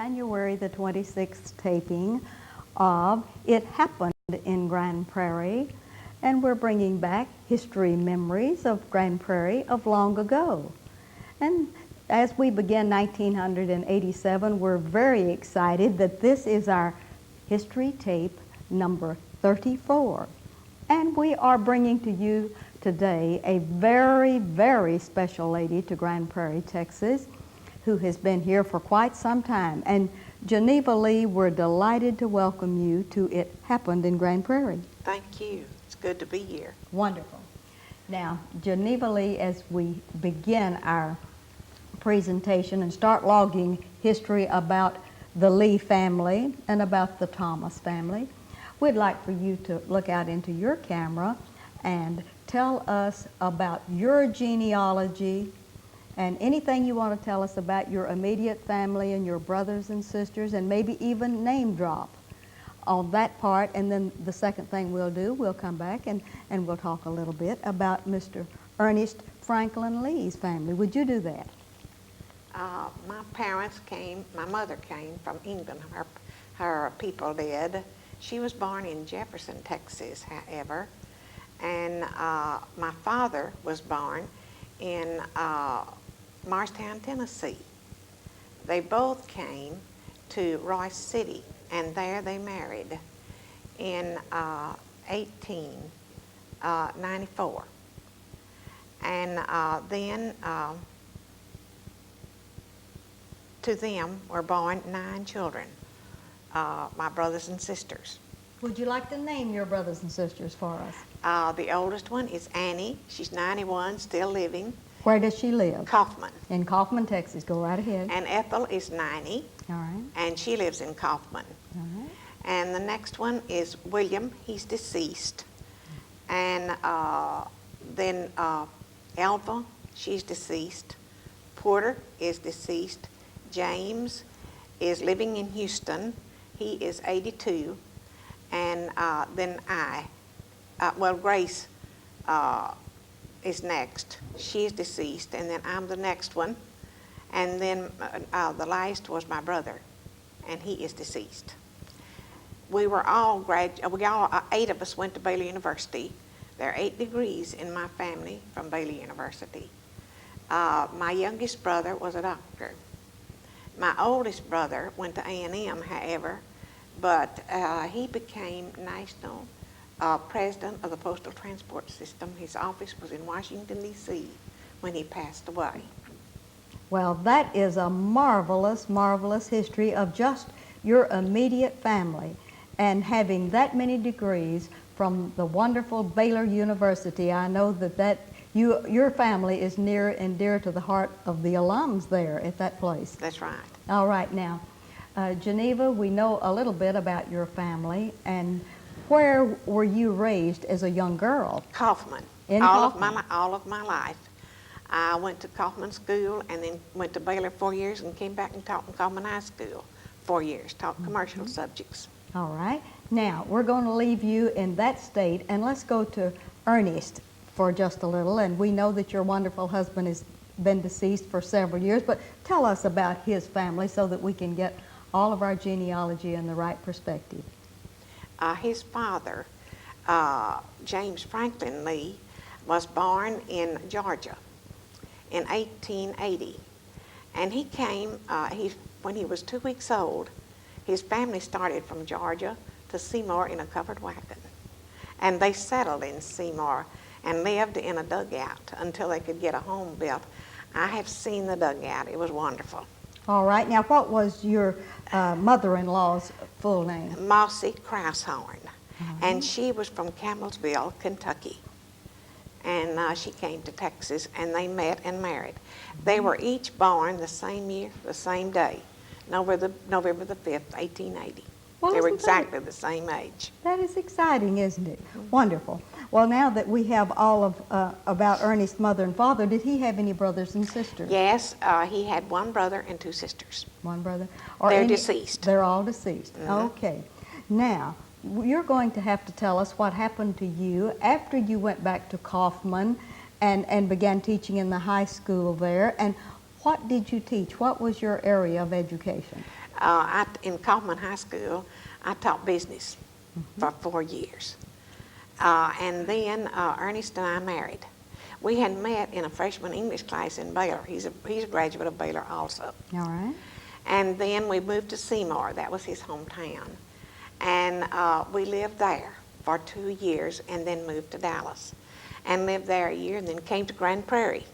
January the 26th taping of It Happened in Grand Prairie, and we're bringing back history memories of Grand Prairie of long ago. And as we begin 1987, we're very excited that this is our history tape number 34. And we are bringing to you today a very, very special lady to Grand Prairie, Texas, who has been here for quite some time. And Geneva Lee, we're delighted to welcome you to It Happened in Grand Prairie. Thank you. It's good to be here. Wonderful. Now, Geneva Lee, as we begin our presentation and start logging history about the Lee family and about the Thomas family, we'd like for you to look out into your camera and tell us about your genealogy and anything you want to tell us about your immediate family and your brothers and sisters, and maybe even name drop on that part. And then the second thing we'll do, we'll come back and we'll talk a little bit about Mr. Ernest Franklin Lee's family. Would you do that? My parents came, my mother came from England, her people did. She was born in Jefferson, Texas, however, and my father was born in Morristown, Tennessee. They both came to Royce City, and there they married in 1894. And then to them were born 9 children, my brothers and sisters. Would you like to name your brothers and sisters for us? The oldest one is Annie. She's 91, still living. Where does she live? Kaufman. In Kaufman, Texas. Go right ahead. And Ethel is 90. All right. And she lives in Kaufman. All right. And the next one is William. He's deceased. And then Elva, she's deceased. Porter is deceased. James is living in Houston. He is 82. And then Grace is next. She is deceased, and then I'm the next one. And then the last was my brother, and he is deceased. We were all 8 of us went to Baylor University. There are 8 degrees in my family from Baylor University. My youngest brother was a doctor. My oldest brother went to A&M, however, but he became national president of the Postal Transport System. His office was in Washington, D.C. when he passed away. Well, that is a marvelous, marvelous history of just your immediate family, and having that many degrees from the wonderful Baylor University. I know that your family is near and dear to the heart of the alums there at that place. That's right. All right, now, Geneva, we know a little bit about your family, and where were you raised as a young girl? Kaufman. In all Kaufman? All of my life. I went to Kaufman School and then went to Baylor 4 years and came back and taught in Kaufman High School 4 years, taught commercial subjects. All right. Now, we're going to leave you in that state, and let's go to Ernest for just a little. And we know that your wonderful husband has been deceased for several years, but tell us about his family so that we can get all of our genealogy in the right perspective. His father, James Franklin Lee, was born in Georgia in 1880. And he came, when he was 2 weeks old, his family started from Georgia to Seymour in a covered wagon. And they settled in Seymour and lived in a dugout until they could get a home built. I have seen the dugout. It was wonderful. All right. Now, what was your mother-in-law's full name? Mossy Kraushorn. And she was from Campbellsville, Kentucky. And she came to Texas, and they met and married. They were each born the same year, the same day, November the 5th, 1880. Well, they were exactly the same age. That is exciting, isn't it? Wonderful. Well, now that we have all of about Ernest's mother and father, did he have any brothers and sisters? Yes, he had 1 brother and 2 sisters. One brother? They're deceased. They're all deceased. Okay. Now, you're going to have to tell us what happened to you after you went back to Kaufman and began teaching in the high school there. And what did you teach? What was your area of education? In Kaufman High School, I taught business for 4 years. And then Ernest and I married. We had met in a freshman English class in Baylor. He's a graduate of Baylor also. All right. And then we moved to Seymour. That was his hometown. And we lived there for 2 years and then moved to Dallas. And lived there a year and then came to Grand Prairie.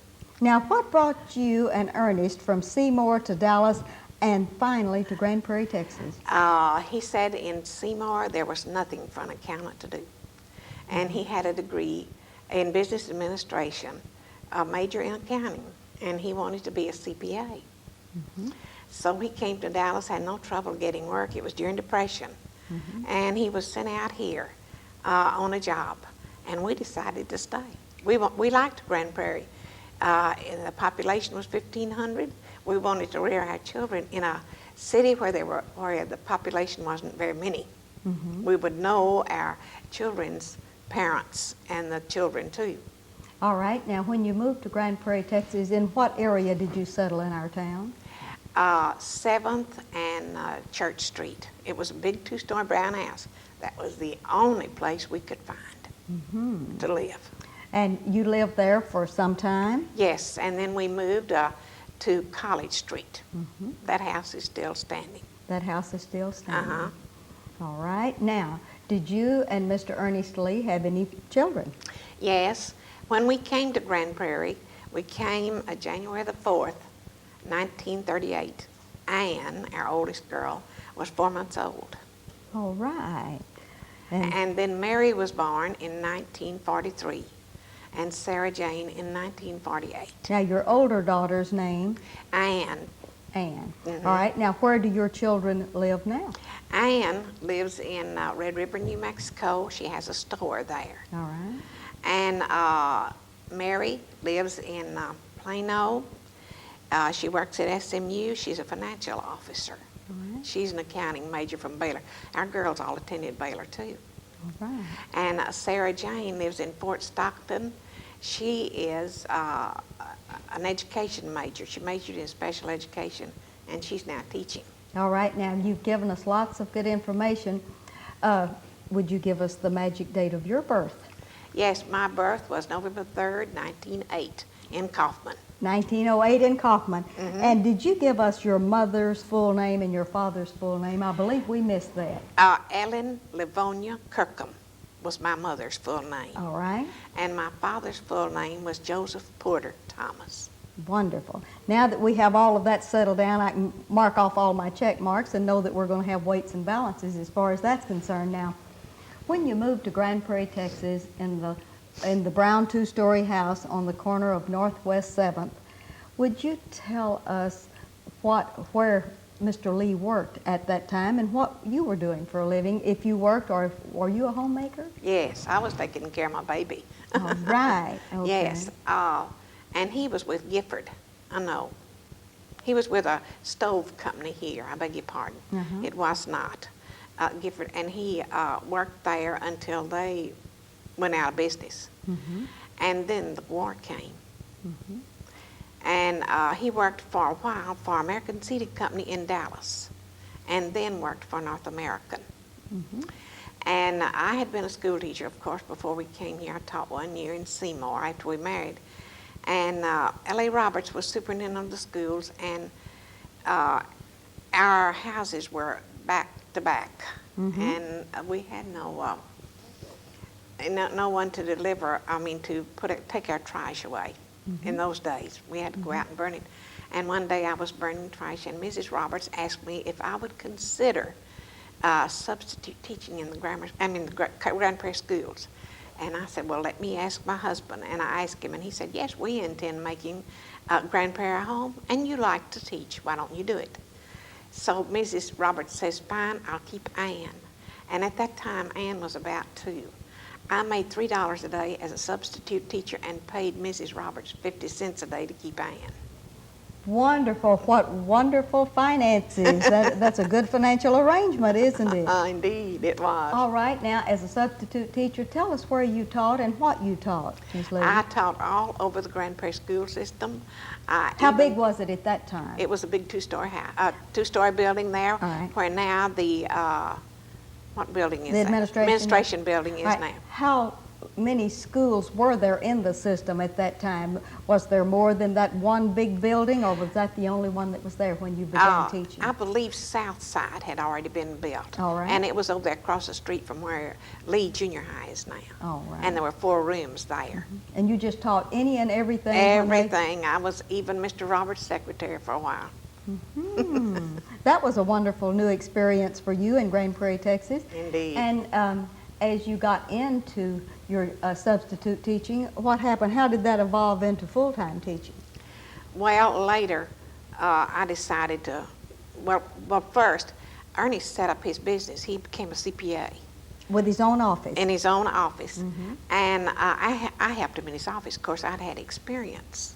Now, what brought you and Ernest from Seymour to Dallas and finally to Grand Prairie, Texas? He said in Seymour there was nothing for an accountant to do. And he had a degree in business administration, a major in accounting, and he wanted to be a CPA. Mm-hmm. So he came to Dallas, had no trouble getting work. It was during Depression. Mm-hmm. And he was sent out here on a job, and we decided to stay. We liked Grand Prairie. And the population was 1,500. We wanted to rear our children in a city where the population wasn't very many. Mm-hmm. We would know our children's parents and the children too. All right. Now, when you moved to Grand Prairie, Texas, in what area did you settle in our town? 7th and Church Street. It was a big 2-story brown house. That was the only place we could find to live. And you lived there for some time? Yes, and then we moved to College Street. Mm-hmm. That house is still standing. That house is still standing. Uh-huh. All right. Now, did you and Mr. Ernest Lee have any children? Yes. When we came to Grand Prairie, we came January the 4th, 1938. Ann, our oldest girl, was 4 months old. All right. And then Mary was born in 1943. And Sarah Jane in 1948. Now, your older daughter's name? Ann. Ann. Mm-hmm. All right. Now, where do your children live now? Ann lives in Red River, New Mexico. She has a store there. All right. And Mary lives in Plano. She works at SMU. She's a financial officer. All right. She's an accounting major from Baylor. Our girls all attended Baylor, too. All right. And Sarah Jane lives in Fort Stockton. She is an education major. She majored in special education, and she's now teaching. All right. Now, you've given us lots of good information. Would you give us the magic date of your birth? Yes, my birth was November 3rd, 1908, in Kaufman. 1908 in Kaufman. Mm-hmm. And did you give us your mother's full name and your father's full name? I believe we missed that. Ellen Livonia Kirkham was my mother's full name. All right. And my father's full name was Joseph Porter Thomas. Wonderful. Now that we have all of that settled down, I can mark off all my check marks and know that we're going to have weights and balances as far as that's concerned. Now, when you moved to Grand Prairie, Texas, in the brown 2-story house on the corner of Northwest 7th, would you tell us where Mr. Lee worked at that time and what you were doing for a living, if you worked, or were you a homemaker? Yes, I was taking care of my baby. All right. Okay. Yes, and he was with Gifford. No, he was with a stove company here. I beg your pardon. Uh-huh. It was not Gifford, and he worked there until they went out of business. Mm-hmm. And then the war came. Mm-hmm. And he worked for a while for American Seating Company in Dallas, and then worked for North American. Mm-hmm. And I had been a school teacher, of course, before we came here. I taught 1 year in Seymour after we married. And L.A. Roberts was superintendent of the schools, and our houses were back to back. Mm-hmm. And we had no one to take our trash away. Mm-hmm. In those days. We had to go out and burn it. And one day I was burning trash, and Mrs. Roberts asked me if I would consider substitute teaching in the Grand Prairie schools. And I said, well, let me ask my husband. And I asked him, and he said, yes, we intend making Grand Prairie our home, and you like to teach. Why don't you do it? So Mrs. Roberts says, fine, I'll keep Ann. And at that time, Ann was about 2. I made $3 a day as a substitute teacher and paid Mrs. Roberts 50 cents a day to keep Ann. Wonderful. What wonderful finances. That's a good financial arrangement, isn't it? Indeed, it was. All right. Now, as a substitute teacher, tell us where you taught and what you taught, Ms. Lee. I taught all over the Grand Prairie school system. How big was it at that time? It was a big two-story house, two-story building there, right. where now the what building is The that? administration Building is Right. now. How many schools were there in the system at that time? Was there more than that one big building, or was that the only one that was there when you began teaching? I believe South Side had already been built. All right. And it was over there across the street from where Lee Junior High is now. All right. And there were 4 rooms there. And you just taught any and everything? when they- Everything. I was even Mr. Roberts' secretary for a while. That was a wonderful new experience for you in Grand Prairie, Texas. Indeed. And as you got into your substitute teaching, what happened? How did that evolve into full-time teaching? Well, later, I decided to, well, first, Ernie set up his business. He became a CPA. With his own office? In his own office. And I helped him in his office. Of course, I'd had experience.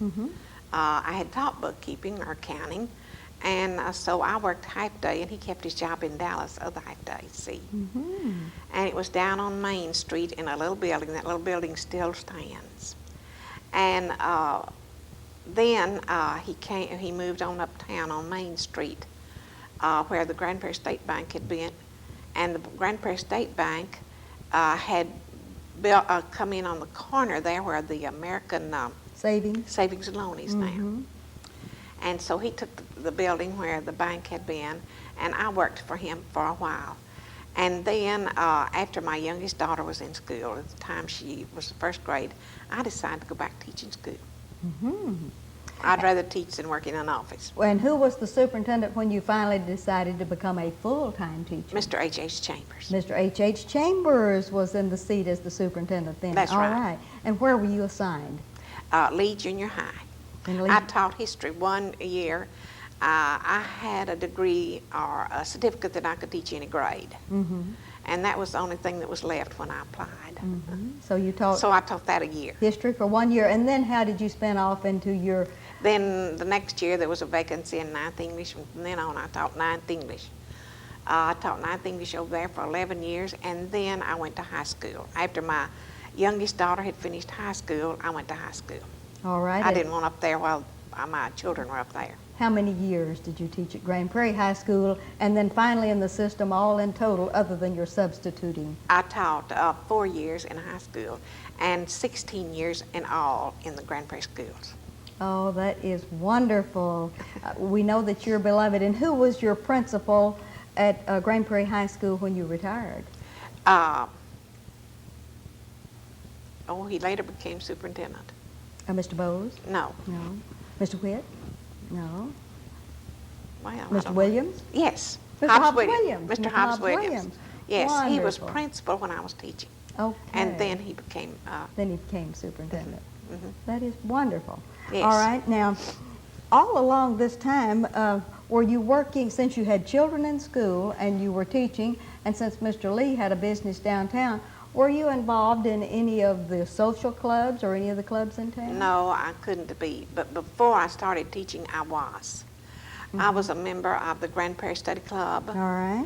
I had taught bookkeeping or accounting, and so I worked half day, and he kept his job in Dallas other half day, see. And it was down on Main Street in a little building. That little building still stands. And then he moved on uptown on Main Street, where the Grand Prairie State Bank had been. And the Grand Prairie State Bank had built, come in on the corner there where the American Savings and Loan is now. And so he took the building where the bank had been, and I worked for him for a while. And then after my youngest daughter was in school, at the time she was the first grade, I decided to go back teaching school. I'd rather teach than work in an office. And who was the superintendent when you finally decided to become a full-time teacher? Mr. H.H. Chambers. Mr. H.H. Chambers was in the seat as the superintendent then. That's right. All right. And where were you assigned? Lee Junior High. In Lee? I taught history 1 year. I had a degree or a certificate that I could teach any grade. And that was the only thing that was left when I applied. So you taught So I taught that a year. history for 1 year, and then how did you spin off into your... Then the next year there was a vacancy in 9th English. From then on I taught 9th English. I taught 9th English over there for 11 years, and then I went to high school. After my youngest daughter had finished high school, I went to high school. All right. I didn't want up there while my children were up there. How many years did you teach at Grand Prairie High School, and then finally in the system all in total, other than your substituting? I taught 4 years in high school and 16 years in all in the Grand Prairie schools. Oh, that is wonderful. We know that you're beloved. And who was your principal at Grand Prairie High School when you retired? He later became superintendent. Mr. Bowes? No. No. Mr. Whitt? No. Well, I Mr. don't- Williams? Yes. Mr. Hobbs Williams. Mr. Hobbs Williams. Yes, he was Wonderful. principal when I was teaching. Okay. And then he became, Then he became superintendent. mhm. That is wonderful. Yes. All right. Now, all along this time, were you working, since you had children in school and you were teaching, and since Mr. Lee had a business downtown, were you involved in any of the social clubs or any of the clubs in town? No, I couldn't be. But before I started teaching, I was. I was a member of the Grand Prairie Study Club. All right.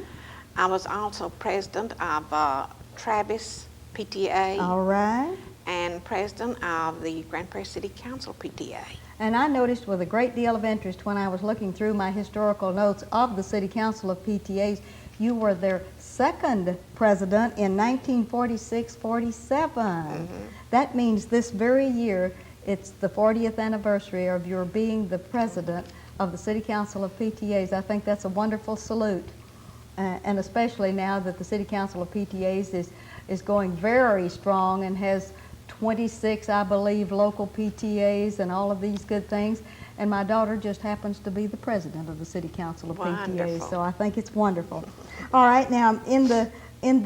I was also president of Travis PTA. All right. And president of the Grand Prairie City Council PTA. And I noticed with a great deal of interest when I was looking through my historical notes of the City Council of PTAs, you were their second president in 1946-47. That means this very year, it's the 40th anniversary of your being the president of the City Council of PTAs. I think that's a wonderful salute. And especially now that the City Council of PTAs is going very strong and has 26, I believe, local PTAs and all of these good things. And my daughter just happens to be the president of the City Council of PTAs, so I think it's wonderful. All right, now in the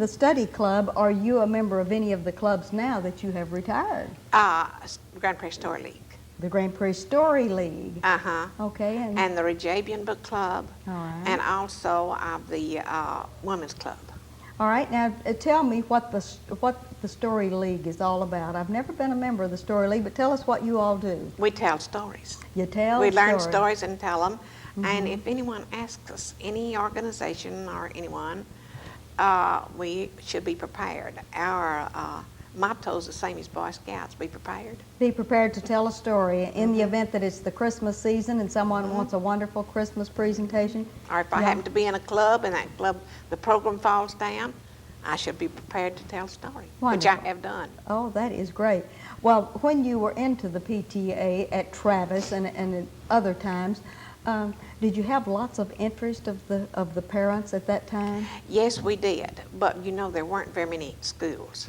study club, are you a member of any of the clubs now that you have retired? Grand Prairie Story League. The Grand Prairie Story League. Uh-huh. Okay. And the Rejabian Book Club. All right. And also of the Women's Club. All right, now tell me what the Story League is all about. I've never been a member of the Story League, but tell us what you all do. We tell stories. You tell We learn stories. stories and tell them. And if anyone asks us, any organization or anyone, we should be prepared. Our motto is the same as Boy Scouts, be prepared. Be prepared to tell a story in the event that it's the Christmas season and someone wants a wonderful Christmas presentation. Or if I happen to be in a club and that club, the program falls down, I should be prepared to tell a story, which I Wonderful. have done. Oh, that is great. Well, when you were into the PTA at Travis and at other times, did you have lots of interest of the parents at that time? Yes, we did, but you know there weren't very many schools.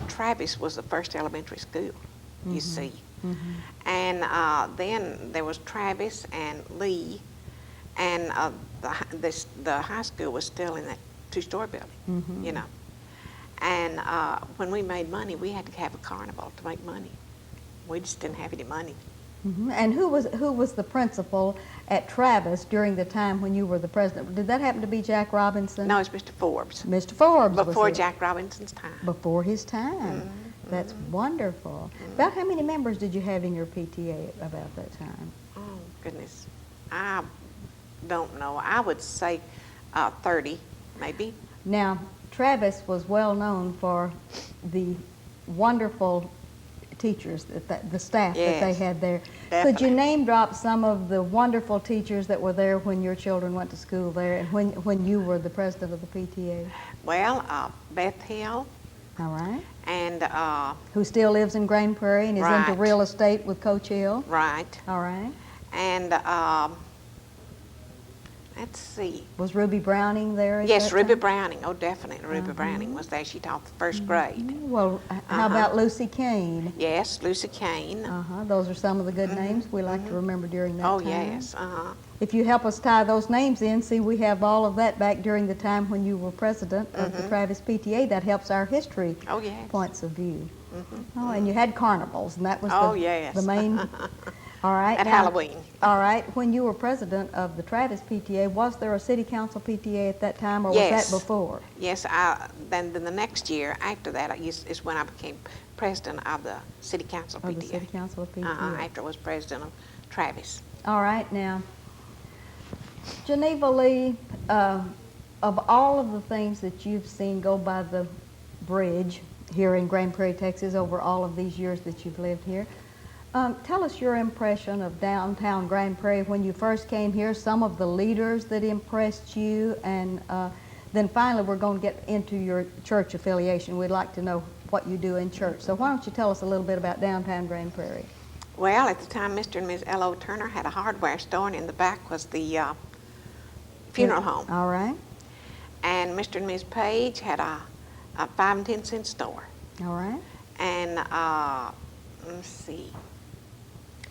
Travis was the first elementary school, you see. And then there was Travis and Lee, and the high school was still in that two-story building, you know. And when we made money, we had to have a carnival to make money. We just didn't have any money. And who was the principal at Travis during the time when you were the president? Did that happen to be Jack Robinson? No, it's Mr. Forbes. Mr. Forbes was Before it. Jack Robinson's time. Before his time. That's wonderful. About how many members did you have in your PTA about that time? Oh, goodness. I don't know. I would say 30, maybe. Now, Travis was well known for the wonderful teachers, the staff that they Yes, had there. definitely. Could you name drop some of the wonderful teachers that were there when your children went to school there and when you were the president of the PTA? Well, Beth Hill All right. and, Who still lives in Grand Prairie and is into Right. real estate with Coach Hill? right, All right. and let's see. Was Ruby Browning there at Yes, that Ruby time? Browning. Oh, definitely. Ruby Browning was there. She taught the first grade. Well, how about Lucy Kane? Yes, Lucy Kane. Those are some of the good names we like to remember during that Oh, time. yes. If you help us tie those names in, see, we have all of that back during the time when you were president of the Travis PTA. That helps our history Oh, yes. points of view. Oh, and you had carnivals, and that was Oh, yes. the main. All right. At now- Halloween. All right. When you were president of the Travis PTA, was there a city council PTA at that time, or was Yes. that before? Yes, then the next year after that is when I became president of the city council Of the PTA. city council of PTA. After I was president of Travis. All right, now, Geneva Lee, of all of the things that you've seen go by the bridge here in Grand Prairie, Texas, over all of these years that you've lived here, tell us your impression of downtown Grand Prairie when you first came here, some of the leaders that impressed you, and then finally we're going to get into your church affiliation. We'd like to know what you do in church. So why don't you tell us a little bit about downtown Grand Prairie? Well, at the time, Mr. and Ms. L.O. Turner had a hardware store, and in the back was the funeral home. All right. And Mr. and Ms. Page had a 5 and 10 cent store. All right. And let's see.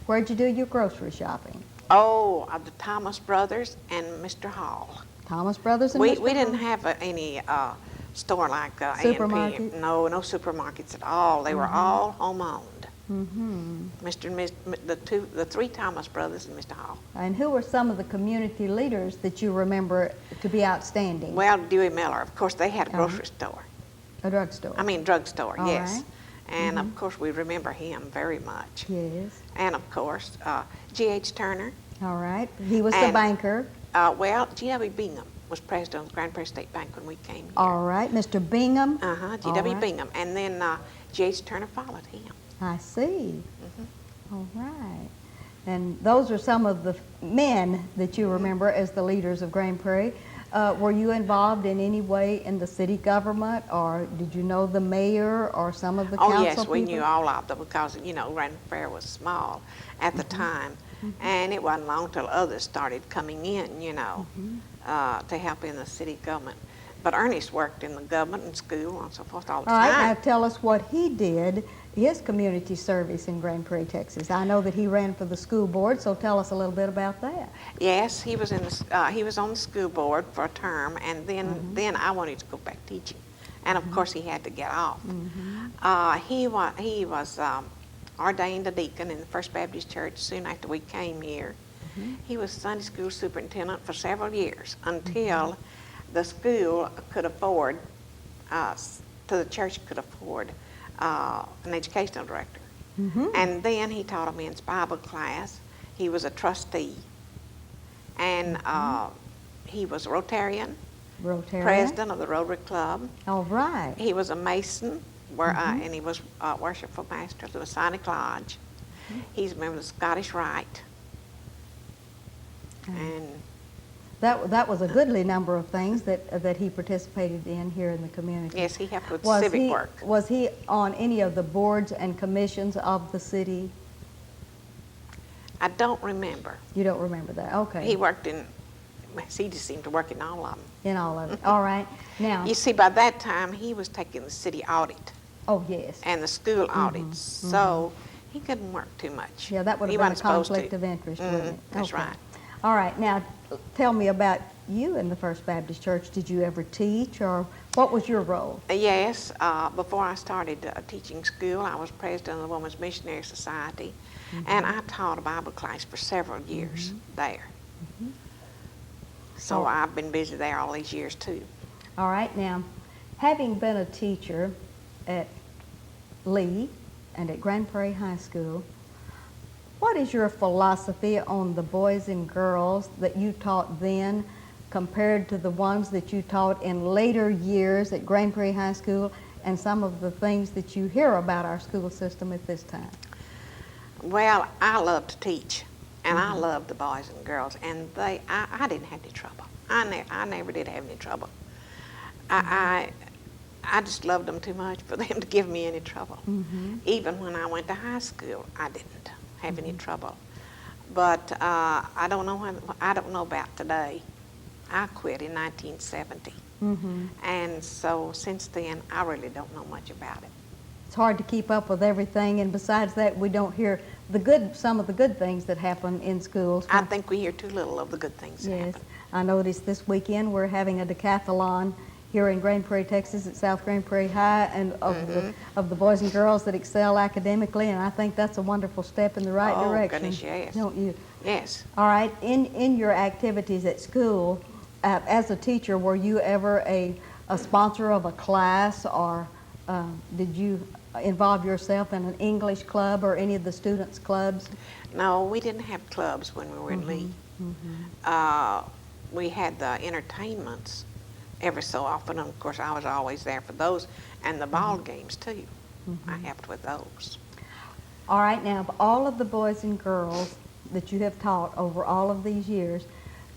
Where'd you do your grocery shopping? Oh, the Thomas Brothers and Mr. Hall. Thomas Brothers and We Mr. didn't Hall? have any store like Supermarket? A&P. No supermarkets at all. They were all home-owned. Mr. and Ms. The 3 Thomas Brothers and Mr. Hall. And who were some of the community leaders that you remember to be outstanding? Well, Dewey Miller, of course, they had a grocery store. A drugstore. I mean, drugstore, All yes. right. And of course, we remember him very much. Yes. And of course, G.H. Turner. All right. He was the And- banker. Well, G.W. Bingham was president of the Grand Prairie State Bank when we came here. All right. Mr. Bingham. G.W. All right. Bingham. And then G.H. Turner followed him. I see. All right. And those are some of the men that you remember as the leaders of Grand Prairie. Were you involved in any way in the city government, or did you know the mayor or some of the council Oh, yes, we people? knew all of them because, you know, Grand Prairie was small at the time. And it wasn't long till others started coming in, you know, to help in the city government. But Ernest worked in the government and school and so forth all the All right, time. now tell us what he did, his community service in Grand Prairie, Texas. I know that he ran for the school board, so tell us a little bit about that. Yes, he was he was on the school board for a term, and then I wanted to go back teaching, and of course he had to get off. He was ordained a deacon in the First Baptist Church soon after we came here. He was Sunday school superintendent for several years until the school could afford, the church could afford an educational director. And then he taught a men's Bible class. He was a trustee. And he was a Rotarian, president of the Rotary Club. All right. He was a Mason, and he was worshipful master of the Masonic Lodge. He's a member of the Scottish Rite. And that was a goodly number of things that he participated in here in the community. yes, he helped with civic work. Was he on any of the boards and commissions of the city? I don't remember. You don't remember that? Okay. He worked in, he just seemed to work in all of them. In all of it. All right. Now. You see, by that time, he was taking the city audit Oh, yes. and the school audits, so he couldn't work too much. Yeah, that would He have been a wasn't supposed to. conflict of interest, wouldn't it? That's Okay. right. All right. Now, tell me about you in the First Baptist Church. Did you ever teach, or what was your role? Yes, before I started teaching school, I was president of the Women's Missionary Society, and I taught a Bible class for several years there. So Oh. I've been busy there all these years too. All right. Now, having been a teacher at Lee and at Grand Prairie High School, what is your philosophy on the boys and girls that you taught then compared to the ones that you taught in later years at Grand Prairie High School, and some of the things that you hear about our school system at this time? Well, I love to teach, and I love the boys and girls, and I didn't have any trouble. I never did have any trouble. I just loved them too much for them to give me any trouble. Even when I went to high school, I didn't have any trouble. But I don't know about today. I quit in 1970, and so since then, I really don't know much about it. It's hard to keep up with everything, and besides that, we don't hear some of the good things that happen in schools. I think we hear too little of the good things that Yes, happen. I noticed this weekend we're having a decathlon here in Grand Prairie, Texas, at South Grand Prairie High, and of the boys and girls that excel academically, and I think that's a wonderful step in the right Oh, direction. goodness, yes. Don't you? Yes. All right. In your activities at school, as a teacher, were you ever a sponsor of a class, or did you involve yourself in an English club or any of the students' clubs? No, we didn't have clubs when we were in Lee. We had the entertainments every so often, and of course I was always there for those, and the ball games too. I helped with those. All right, now, of all of the boys and girls that you have taught over all of these years,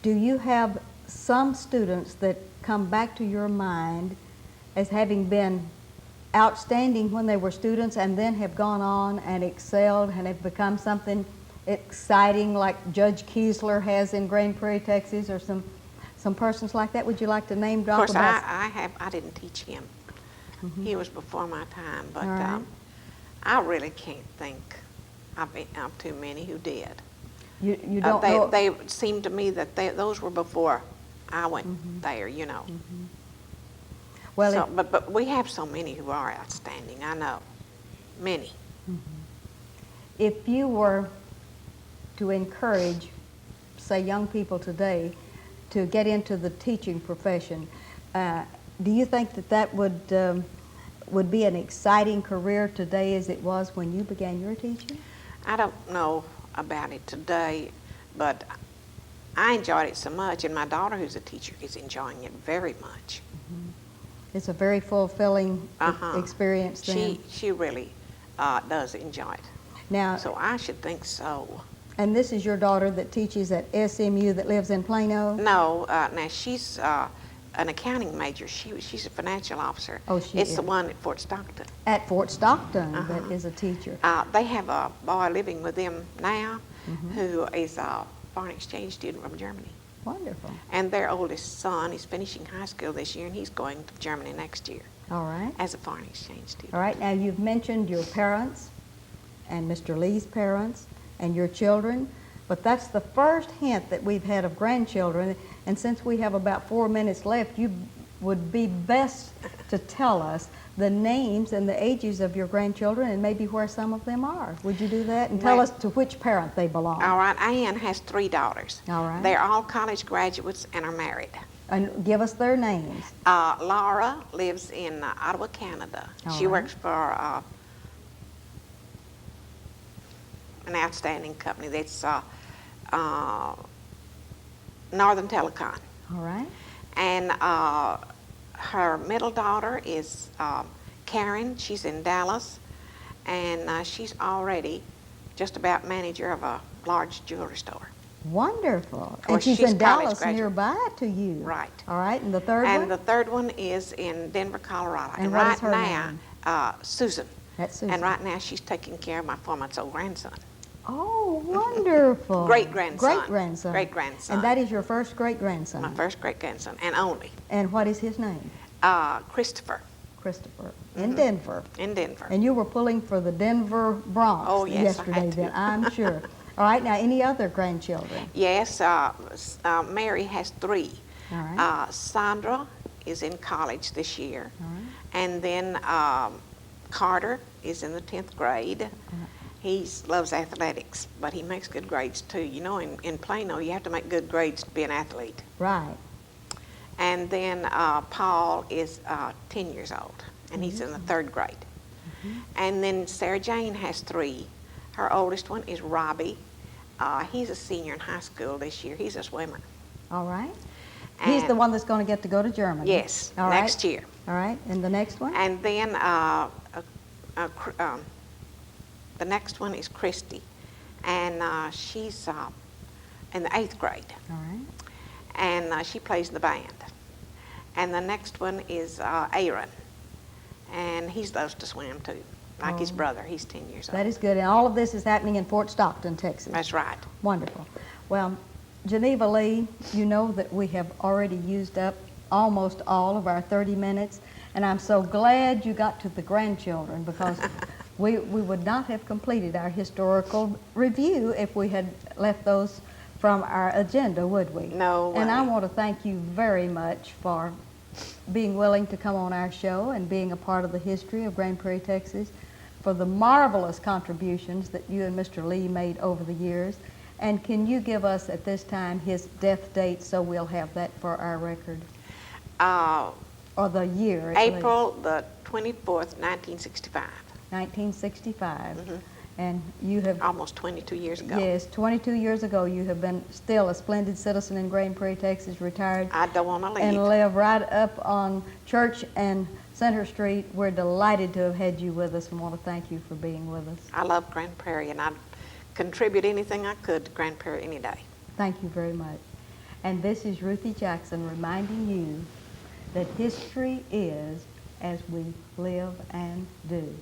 do you have some students that come back to your mind as having been outstanding when they were students and then have gone on and excelled and have become something exciting like Judge Kiesler has in Grand Prairie, Texas, or some persons like that? Would you like to name drop? Of course, about? I didn't teach him. He was before my time, but All right. I really can't think of too many who did. You don't know? They seemed to me that those were before I went there, you know. Well, So, but we have so many who are outstanding. I know, many. if you were to encourage, say, young people today to get into the teaching profession, do you think that would be an exciting career today as it was when you began your teaching? I don't know about it today, but I enjoyed it so much, and my daughter, who's a teacher, is enjoying it very much. It's a very fulfilling experience then. She really does enjoy it. Now, So I should think so. and this is your daughter that teaches at SMU that lives in Plano? No, now she's an accounting major. She's a financial officer. Oh, she It's is. the one at Fort Stockton. At Fort Stockton that is a teacher. They have a boy living with them now who is a foreign exchange student from Germany. Wonderful. And their oldest son is finishing high school this year, and he's going to Germany next year All right. as a foreign exchange student. All right, now you've mentioned your parents and Mr. Lee's parents and your children, but that's the first hint that we've had of grandchildren, and since we have about 4 minutes left, you would be best to tell us the names and the ages of your grandchildren and maybe where some of them are. Would you do that? And tell Well- us to which parent they belong. All right, Ann has 3 daughters. All right. They're all college graduates and are married. And give us their names. Laura lives in Ottawa, Canada. All She right. works for an outstanding company that's Northern Telecom. All right. And her middle daughter is Karen. She's in Dallas, and she's already just about manager of a large jewelry store. Wonderful. And course, she's she's in college Dallas graduate. nearby to you. Right. All right. And the third And one? the third one is in Denver, Colorado. And what right is her now, name? Susan. That's Susan. And right now, she's taking care of my 4-month-old grandson. Oh, wonderful. Great-grandson. Great-grandson. Great-grandson. And that is your first great-grandson. My first great-grandson, and only. And what is his name? Christopher, Christopher. In Denver. in Denver. And you were pulling for the Denver Bronx Oh, yes, I yesterday had to. then, I'm sure. All right, now any other grandchildren? Yes, Mary has 3. All right. Sandra is in college this year. All right. And then Carter is in the 10th grade. He loves athletics, but he makes good grades too. You know, in Plano, you have to make good grades to be an athlete. Right. And then Paul is 10 years old, and he's in the 3rd grade. And then Sarah Jane has 3. Her oldest one is Robbie. He's a senior in high school this year. He's a swimmer. All right. He's the And- one that's going to get to go to Germany. Yes, All right. next year. All right. And the next one? And then the next one is Christy, and she's in the 8th grade, All right. and she plays in the band. And the next one is Aaron, and he loves to swim too, like his Oh. brother. He's 10 years old. That is good. And all of this is happening in Fort Stockton, Texas. That's right. Wonderful. Well, Geneva Lee, you know that we have already used up almost all of our 30 minutes, and I'm so glad you got to the grandchildren because we would not have completed our historical review if we had left those from our agenda, would we? No And I way. want to thank you very much for being willing to come on our show and being a part of the history of Grand Prairie, Texas, for the marvelous contributions that you and Mr. Lee made over the years. And can you give us at this time his death date so we'll have that for our record? Or the year? at least. April the 24th, 1965, 1965. And you have, almost 22 years ago. yes, 22 years ago, you have been still a splendid citizen in Grand Prairie, Texas, retired. I don't want to leave. And live right up on Church and Center Street. We're delighted to have had you with us and want to thank you for being with us. I love Grand Prairie, and I'd contribute anything I could to Grand Prairie any day. Thank you very much. And this is Ruthie Jackson reminding you that history is as we live and do.